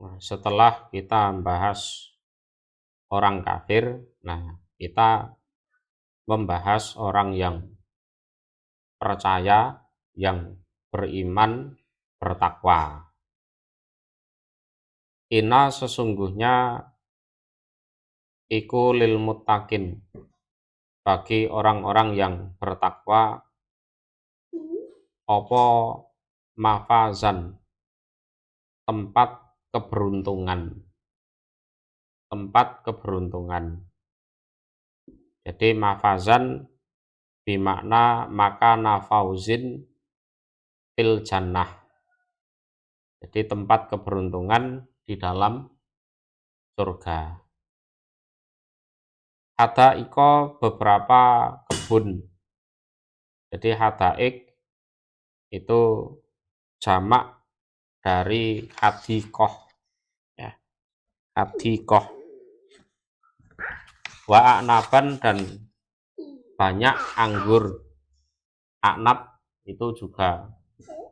Nah, setelah kita membahas orang kafir, nah kita membahas orang yang percaya, yang beriman, bertakwa. Inna sesungguhnya iku lil muttaqin, bagi orang-orang yang bertakwa, opo mafazan, tempat keberuntungan. Tempat keberuntungan. Jadi mafazan bimakna maka nafauzin fil jannah. Jadi tempat keberuntungan di dalam surga. Hadaiko beberapa kebun. Jadi hadaik itu jamak dari hadikoh, ya, hadikoh. Wa aknaban dan banyak anggur. Aknab itu juga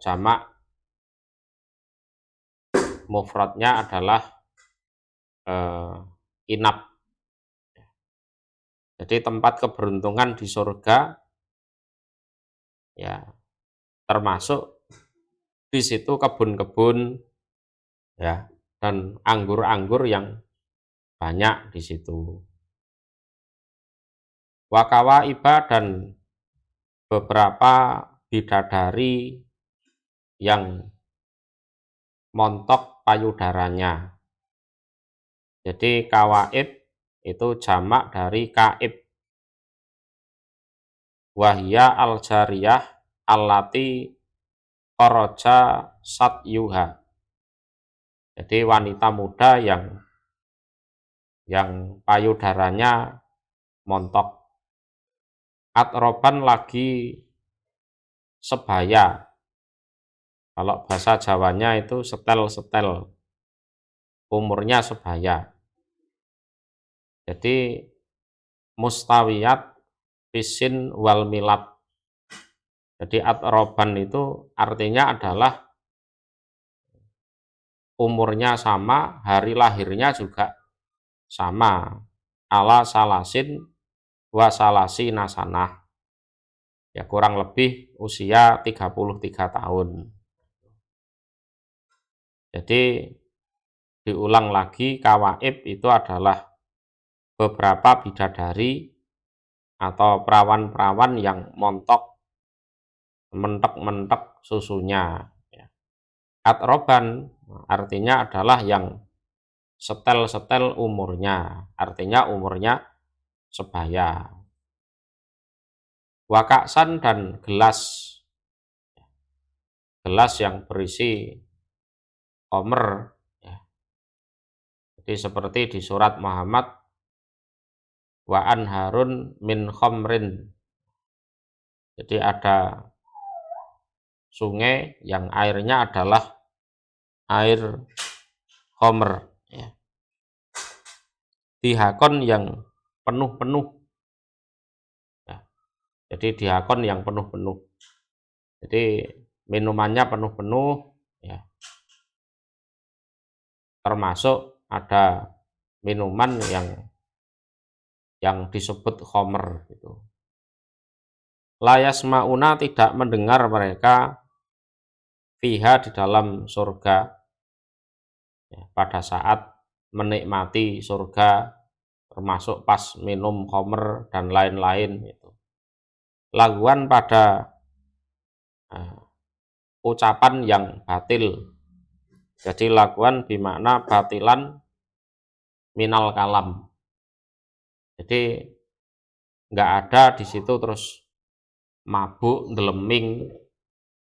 jamak, mufradnya adalah inab. Jadi tempat keberuntungan di surga, ya, termasuk di situ kebun-kebun, ya, dan anggur-anggur yang banyak di situ. Wakawa iba dan beberapa bidadari yang montok payudaranya. Jadi kawaib itu jamak dari kaib. Wahya al-jariyah allati kharaja satyuha. Jadi wanita muda yang payudaranya montok. Atroban lagi sebaya. Kalau bahasa Jawanya itu setel-setel. Umurnya sebaya. Jadi mustawiyat fisin wal milad. Jadi atroban itu artinya adalah umurnya sama, hari lahirnya juga sama. Ala salasin wa salasi nasanah. Ya kurang lebih usia 33 tahun. Jadi diulang lagi, kawaib itu adalah beberapa bidadari atau perawan-perawan yang montok, mentek-mentek susunya. Atroban artinya adalah yang setel-setel umurnya, artinya umurnya sebaya. Wakaksan dan gelas yang berisi khomer, ya. Jadi seperti di surat Muhammad, wa anharun min khomrin. Jadi ada sungai yang airnya adalah air khomer, ya. Dihakon yang penuh-penuh, ya. Jadi dihakon yang penuh-penuh. Jadi minumannya penuh-penuh, ya. Termasuk ada minuman yang disebut khomer gitu. Layas mauna tidak mendengar mereka fiha di dalam surga, ya, pada saat menikmati surga, termasuk pas minum khomer dan lain-lain itu. Laguan pada ucapan yang batil. Jadi laguan bimakna batilan minal kalam. Jadi nggak ada di situ terus mabuk, ndeleming,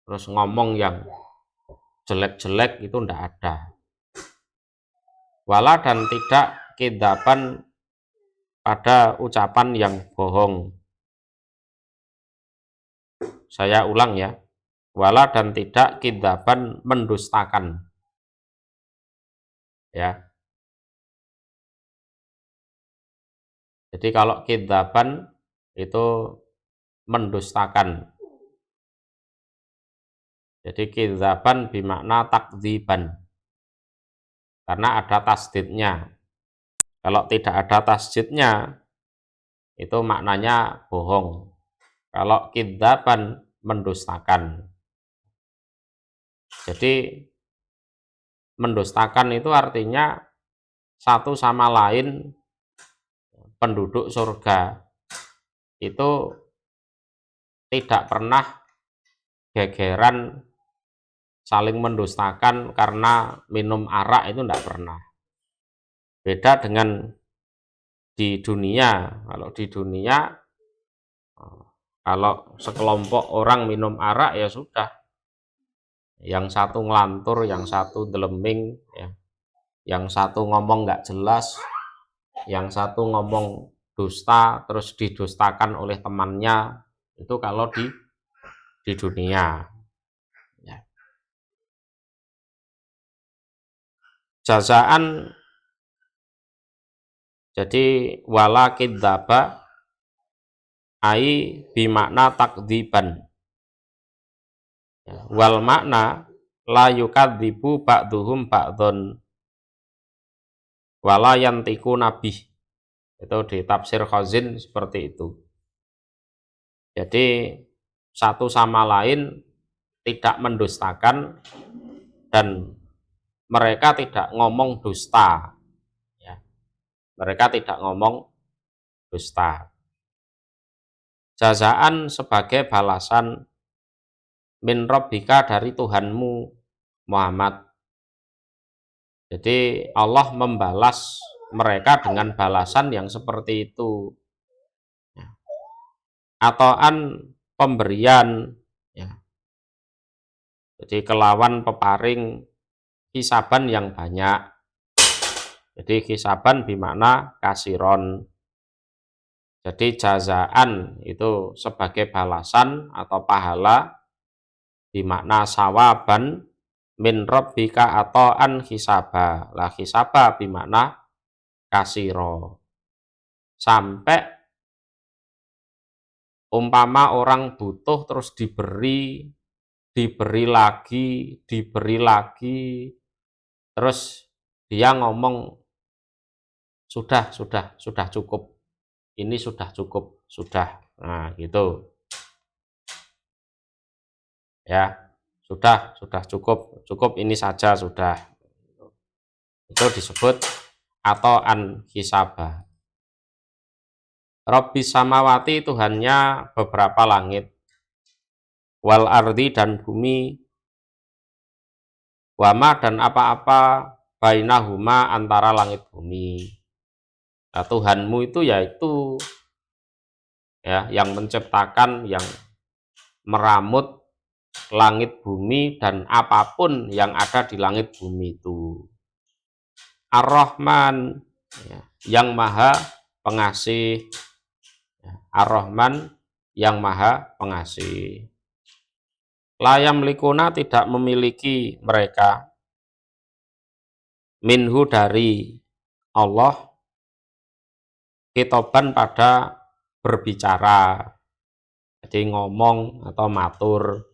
terus ngomong yang jelek-jelek, itu ndak ada. Wala dan tidak kidaban pada ucapan yang bohong. Saya ulang ya. Wala dan tidak kidaban mendustakan. Ya. Jadi kalau kidaban itu mendustakan. Jadi kidaban bimakna takdziban. karena ada tasdidnya. Kalau tidak ada tasdidnya, itu maknanya bohong. Kalau kidzaban, mendustakan. Jadi mendustakan itu artinya satu sama lain penduduk surga itu tidak pernah gegeran saling mendustakan karena minum arak, itu tidak pernah. Beda dengan di dunia. Kalau di dunia, kalau sekelompok orang minum arak ya sudah, yang satu ngelantur, yang satu deleming, ya, yang satu ngomong nggak jelas, yang satu ngomong dusta terus didustakan oleh temannya. Itu kalau di dunia, ya. Jazaan, jadi wala kidzaba ai bimakna takdziban, ya. Wal makna la yukadzibu ba'duhum ba'don wala yantiku nabih. Itu di tafsir Khazin seperti itu. Jadi satu sama lain tidak mendustakan dan mereka tidak ngomong dusta, ya. Mereka tidak ngomong dusta. Jazaan sebagai balasan min rabbika, dari Tuhanmu Muhammad. Jadi Allah membalas mereka dengan balasan yang seperti itu, ya. Atoan, pemberian, ya. Jadi kelawan peparing hisaban yang banyak. Jadi hisaban bimakna kasiron. Jadi jazaan itu sebagai balasan atau pahala, bimakna sawaban min rabbika atoan hisaba. Lah hisaba bimakna kasiro. Sampai umpama orang butuh terus diberi lagi, terus dia ngomong sudah cukup, ini sudah cukup, sudah. Nah, gitu. Ya, sudah cukup ini saja sudah. Itu disebut atoan hisaba. Rabbis samawati, Tuhannya beberapa langit, wal ardi, dan bumi, wama, dan apa-apa, bainahuma, antara langit bumi. Nah, Tuhanmu itu yaitu, ya, yang menciptakan, yang meramut langit bumi dan apapun yang ada di langit bumi itu. Ar-Rahman, ya, yang maha pengasih, ya. Ar-Rahman, yang maha pengasih. Layam likuna, tidak memiliki mereka, minhu, dari Allah, kitoban, pada berbicara, jadi ngomong atau matur.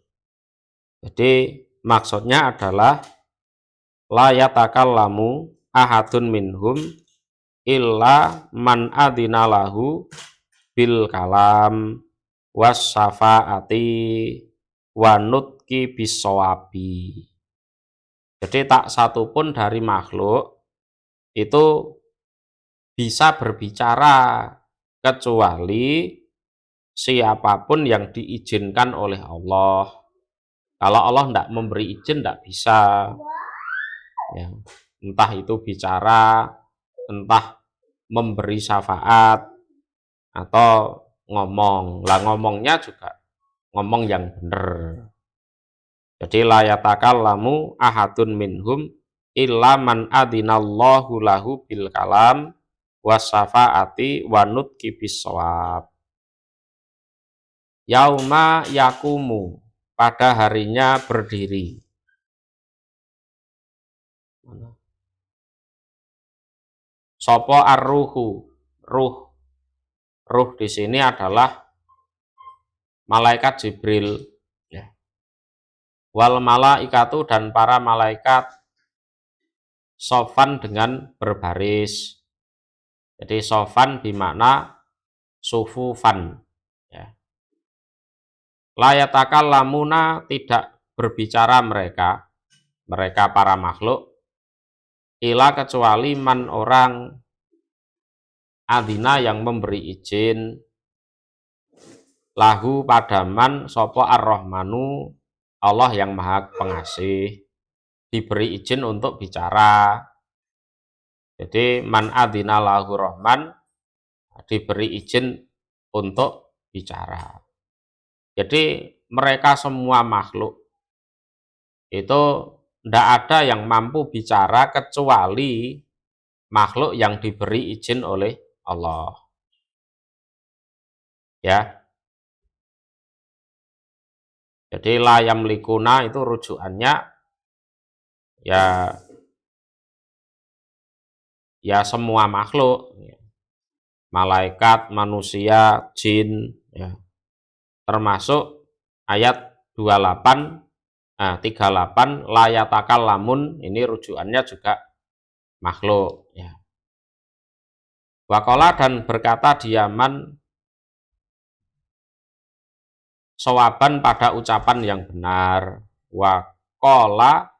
Jadi maksudnya adalah la yatakallamu ahadun minhum illa man adina lahu bil kalam was syafaati wa nutki bisawabi. Jadi tak satu pun dari makhluk itu bisa berbicara kecuali siapapun yang diizinkan oleh Allah. Kalau Allah tidak memberi izin, tidak bisa, ya. Entah itu bicara, entah memberi syafaat, atau ngomong. Lah ngomongnya juga ngomong yang benar. Jadi la yatakallamu ahadun minhum illa man adinallahu lahu bil kalam wasyafaati wa nutki bisawab. Yauma yakumu, pada harinya berdiri. Sopo ar-ruhu, ruh di sini adalah malaikat Jibril, ya. Wal malaikatu, dan para malaikat, sofan dengan berbaris. Jadi sofan bimakna sufufan, ya. Layatakal lamuna, tidak berbicara mereka para makhluk, ila kecuali man orang, adina yang memberi izin, lahu padaman sopo ar-Rahmanu, Allah yang maha pengasih, diberi izin untuk bicara. Jadi man adina lahu Rahman, diberi izin untuk bicara. Jadi mereka semua makhluk itu tidak ada yang mampu bicara kecuali makhluk yang diberi izin oleh Allah. Ya. Jadi la yamlikuna itu rujukannya ya semua makhluk, malaikat, manusia, jin, ya. Termasuk ayat 38 layatakal lamun, ini rujukannya juga makhluk, ya. Wakola, dan berkata diaman, sawaban pada ucapan yang benar, wakola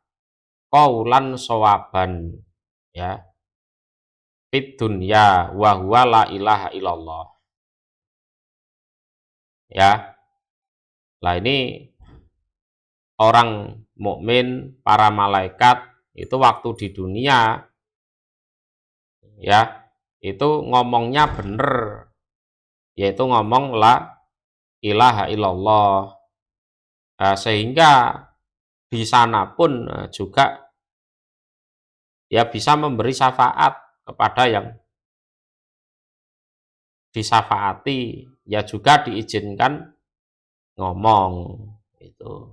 kaulan sawaban, ya, fid dunya wa huwa la ilaha illallah, ya. Lah ini orang mukmin, para malaikat itu waktu di dunia, ya, itu ngomongnya bener, yaitu ngomong la ilaha illallah, sehingga di sana pun juga ya bisa memberi syafaat kepada yang disyafaati, ya juga diizinkan ngomong itu.